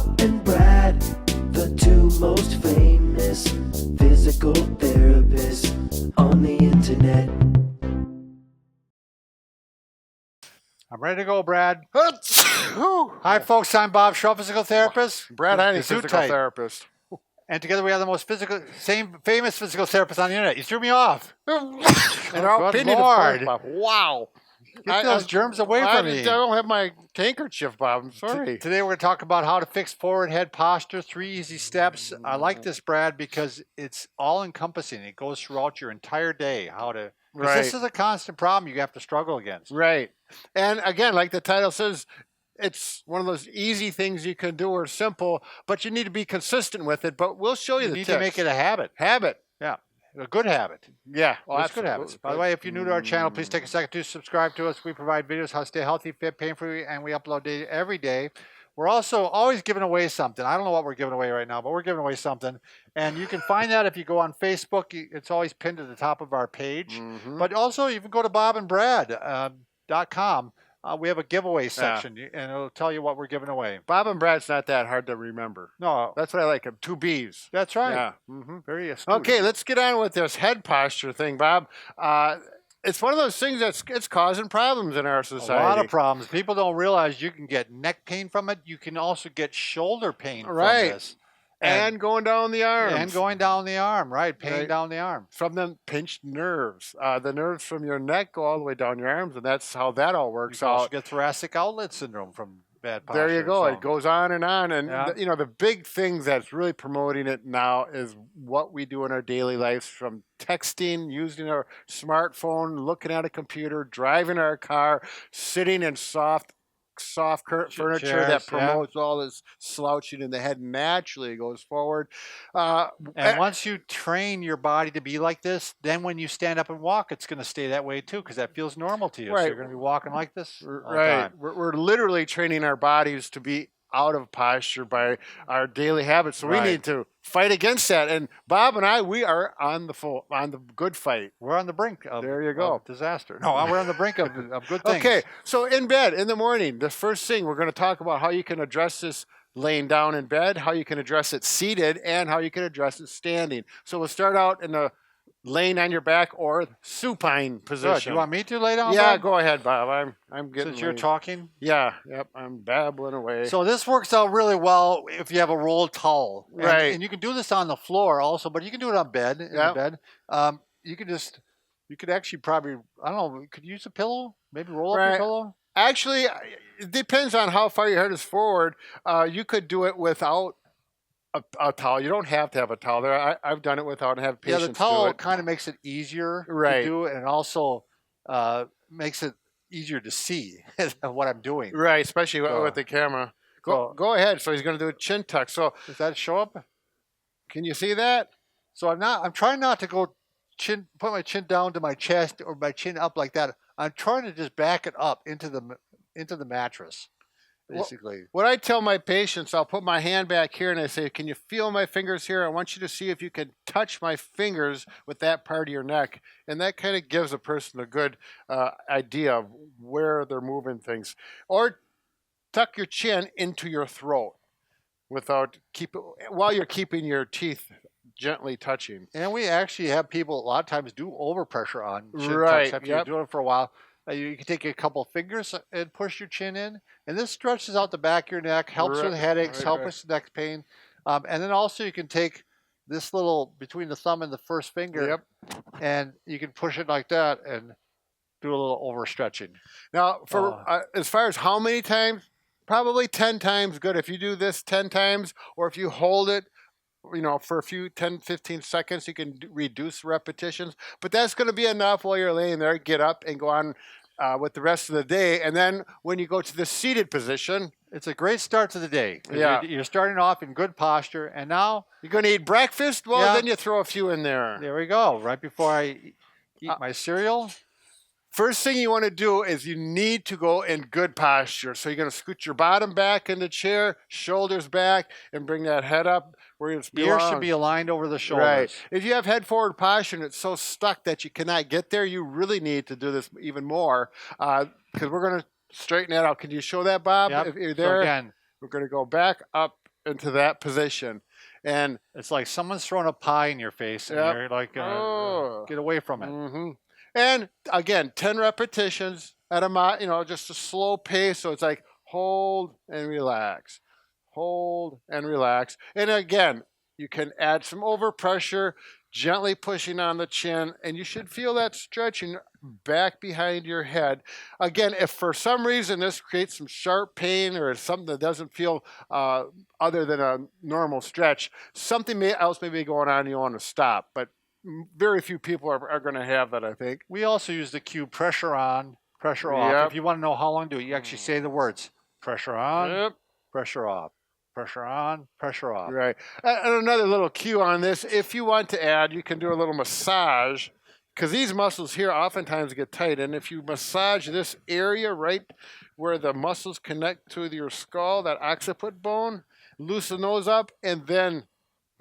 Bob and Brad, the two most famous physical therapists on the internet. I'm ready to go, Brad. Hi, folks. I'm Bob Shaw, physical therapist. Brad Heine, The suit physical tight. therapist. And together we have the most famous physical therapist on the internet. You threw me off. In our good opinion, Lord. of course, Bob. Wow. Get those germs away I from me. don't have my handkerchief, Bob. I'm sorry. Today we're going to talk about how to fix forward head posture, 3 easy steps. I like this, Brad, because it's all-encompassing. It goes throughout your entire day. Because this is a constant problem you have to struggle against. Right. And again, like the title says, it's one of those easy things you can do or simple, but you need to be consistent with it. But we'll show you the tips. You need to make it a habit. Habit. Yeah. A good habit. Yeah. Well, that's good habits. By the way, if you're new to our channel, please take a second to subscribe to us. We provide videos how to stay healthy, fit, pain-free, and we upload every day. We're also always giving away something. I don't know what we're giving away right now, but we're giving away something. And you can find that if you go on Facebook. It's always pinned to the top of our page. But also, you can go to bobandbrad.com. We have a giveaway section, and it'll tell you what we're giving away. Bob and Brad's not that hard to remember. No. That's what I like. 2 B's. That's right. Yeah. Very astute. Okay, let's get on with this head posture thing, Bob. It's one of those things it's causing problems in our society. A lot of problems. People don't realize you can get neck pain from it. You can also get shoulder pain from this. And going down the arm. And going down the arm, right. Pain down the arm. From the pinched nerves. The nerves from your neck go all the way down your arms, and that's how that all works out. You get thoracic outlet syndrome from bad posture. There you go. So. It goes on. And the big thing that's really promoting it now is what we do in our daily lives, from texting, using our smartphone, looking at a computer, driving our car, sitting in soft furniture chairs, that promotes all this slouching, and the head naturally goes forward. And once you train your body to be like this, then when you stand up and walk, it's going to stay that way too, because that feels normal to you. Right. So you're going to be walking like this all the right. time. We're literally training our bodies to be out of posture by our daily habits. So we need to fight against that. And Bob and I, we are on the good fight. We're on the brink of, there you go. Of disaster. No, we're on the brink of good things. Okay, so in bed, in the morning, the first thing we're going to talk about how you can address this laying down in bed, how you can address it seated, and how you can address it standing. So we'll start out in the laying on your back or supine position. Good. You want me to lay down? Yeah, Bob? go ahead, Bob. I'm getting. Since you're talking. Yeah. Yep. I'm babbling away. So this works out really well if you have a rolled towel, right? And you can do this on the floor also, but you can do it on bed. In the bed. You could actually probably, I don't know, could you use a pillow? Maybe roll up your pillow. Actually, it depends on how far your head is forward. You could do it without a towel. You don't have to have a towel there. I've done it without and have patients do it. Yeah, the towel kind of makes it easier to do, and also makes it easier to see what I'm doing. Right, especially with the camera. Go ahead. So he's going to do a chin tuck. So does that show up? Can you see that? So I'm trying not to go put my chin down to my chest or my chin up like that. I'm trying to just back it up into the mattress. Basically. What I tell my patients, I'll put my hand back here and I say, can you feel my fingers here? I want you to see if you can touch my fingers with that part of your neck. And that kind of gives a person a good idea of where they're moving things. Or tuck your chin into your throat while you're keeping your teeth gently touching. And we actually have people a lot of times do overpressure on chin tucks after you're doing it for a while. You can take a couple of fingers and push your chin in, and this stretches out the back of your neck, helps with headaches, helps with neck pain. And then also you can take this little, between the thumb and the first finger, and you can push it like that and do a little overstretching. Now, as far as how many times, probably 10 times good. If you do this 10 times, or if you hold it, for a few 10, 15 seconds, you can reduce repetitions. But that's going to be enough while you're laying there. Get up and go on with the rest of the day. And then when you go to the seated position, it's a great start to the day. Yeah. You're starting off in good posture. And now you're going to eat breakfast. Well, then you throw a few in there. There we go. Right before I eat my cereal. First thing you want to do is you need to go in good posture. So you're going to scoot your bottom back in the chair, shoulders back, and bring that head up where it's belongs. Ears should be aligned over the shoulders. Right. If you have head forward posture and it's so stuck that you cannot get there, you really need to do this even more because we're going to straighten that out. Can you show that, Bob? Yep. If you're there, so again, we're going to go back, up, into that position. And It's like someone's throwing a pie in your face, and Yep. you're like, Oh. get away from it. hmm And again, 10 repetitions at a just a slow pace. So it's like hold and relax, hold and relax. And again, you can add some overpressure, gently pushing on the chin, and you should feel that stretching back behind your head. Again, if for some reason this creates some sharp pain or something that doesn't feel other than a normal stretch, something else may be going on and you want to stop. But very few people are going to have that, I think. We also use the cue pressure on, pressure off. Yep. If you want to know how long to do it, you actually say the words pressure on, Yep. pressure off, pressure on, pressure off. Right. And another little cue on this, if you want to add, you can do a little massage, because these muscles here oftentimes get tight. And if you massage this area right where the muscles connect to your skull, that occiput bone, loosen those up, and then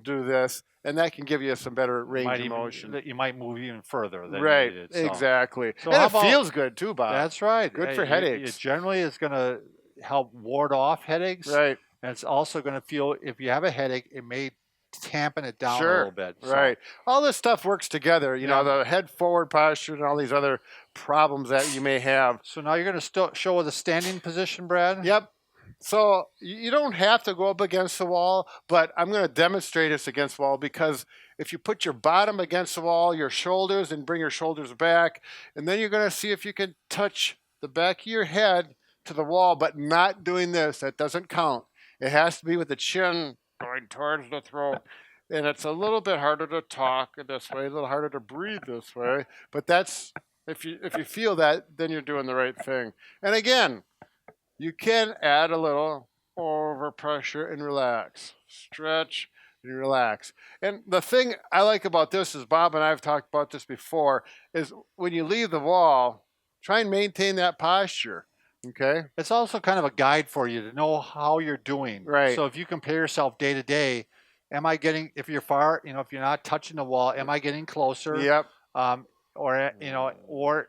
do this. And that can give you some better range of motion. You might move even further than Right, you did. So. exactly. So and how it about- feels good too, Bob. That's right. Good for headaches. It generally is going to help ward off headaches. Right. And it's also going to feel, if you have a headache, it may dampen it down a Sure. little bit. So- Right. All this stuff works together. You know, Yeah. the head forward posture and all these other problems that you may have. So now you're going to show the standing position, Brad? Yep. So you don't have to go up against the wall, but I'm going to demonstrate this against the wall, because if you put your bottom against the wall, your shoulders, and bring your shoulders back, and then you're going to see if you can touch the back of your head to the wall, but not doing this. That doesn't count. It has to be with the chin going towards the throat. And it's a little bit harder to talk this way, a little harder to breathe this way. But that's, if you feel that, then you're doing the right thing. And again, you can add a little overpressure and relax. Stretch and relax. And the thing I like about this is, Bob and I have talked about this before, is when you leave the wall, try and maintain that posture. Okay? It's also kind of a guide for you to know how you're doing. Right. So if you compare yourself day to day, am I getting, if you're far, if you're not touching the wall, am I getting closer? Yep. Or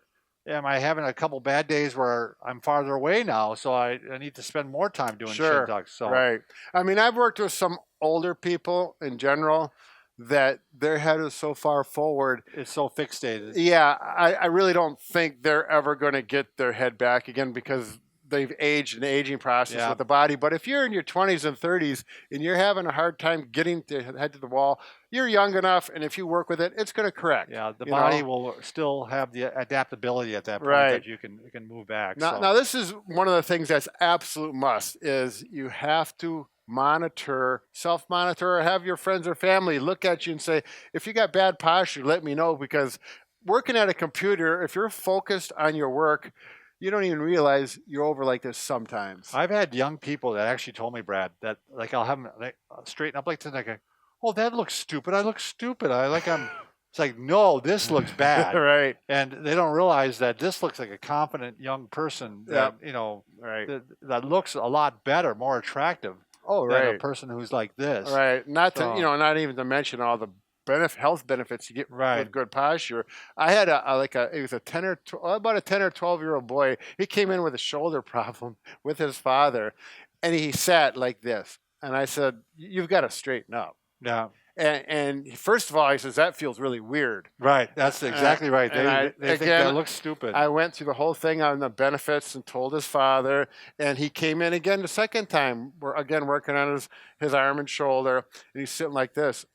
am I having a couple bad days where I'm farther away now, so I need to spend more time doing Sure. shin tucks. So Right. I mean, I've worked with some older people in general that their head is so far forward. it's so fixated. Yeah, I really don't think they're ever going to get their head back again, because they've aged in the aging process Yeah. with the body. But if you're in your 20s and 30s and you're having a hard time getting to head to the wall, you're young enough, and if you work with it, it's going to correct. Yeah, the you body know? will still have the adaptability at that point Right. that you can move back. Now, so. now, this is one of the things that's absolute must, is you have to monitor, self-monitor, or have your friends or family look at you and say, if you got bad posture, let me know, because working at a computer, if you're focused on your work, you don't even realize you're over like this sometimes. I've had young people that actually told me, Brad, that like I'll have them straighten up like this, and I go, "Oh, that looks stupid. I look stupid. It's like, no, this looks bad." Right. And they don't realize that this looks like a confident young person that Right. that looks a lot better, more attractive Oh, than a right. person who's like this. Right. Not So- to, not even to mention all the health benefits you get Right. with good posture. I had it was a 10 or about a 10 or 12-year-old boy. He came in with a shoulder problem with his father, and he sat like this. And I said, "You've got to straighten up." Yeah. And first of all, he says, "That feels really weird." Right. That's exactly right. and They think again, that looks stupid. I went through the whole thing on the benefits and told his father, and he came in again the second time. We're again working on his arm and shoulder, and he's sitting like this.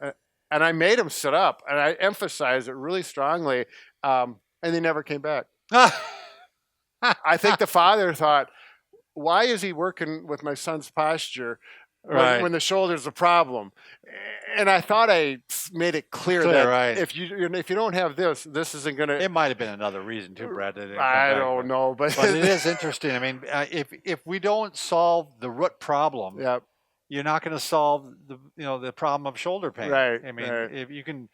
And I made him sit up, and I emphasized it really strongly, and they never came back. I think the father thought, why is he working with my son's posture Right. when the shoulder's a problem? And I thought I made it clear that right. if you don't have this isn't going to. It might have been another reason too, Brad. That it didn't come I back, don't know, but But it is interesting. I mean, if we don't solve the root problem, yeah, you're not going to solve the problem of shoulder pain. Right, I mean, right. if you can,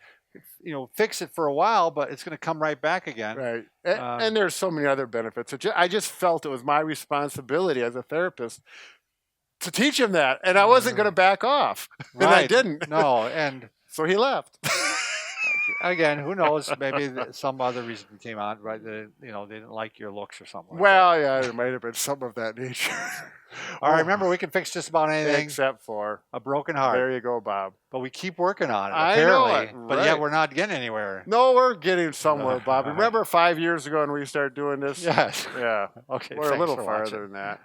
fix it for a while, but it's going to come right back again. right. And there's so many other benefits. I just felt it was my responsibility as a therapist to teach him that, and I wasn't going to back off, and I Right. didn't. No, and So he left. again, who knows? Maybe some other reason came on, right? They didn't like your looks or something. Like Well, yeah, it might have been some of that nature. all right, remember we can fix just about anything Except for a broken heart. there you go, Bob. But we keep working on it. I know Apparently, it, but yet right. we're not getting anywhere. No, we're getting somewhere, Bob. Remember 5 years ago when we started doing this? Yes. Yeah. Okay. We're a thanks little for farther watching. than that.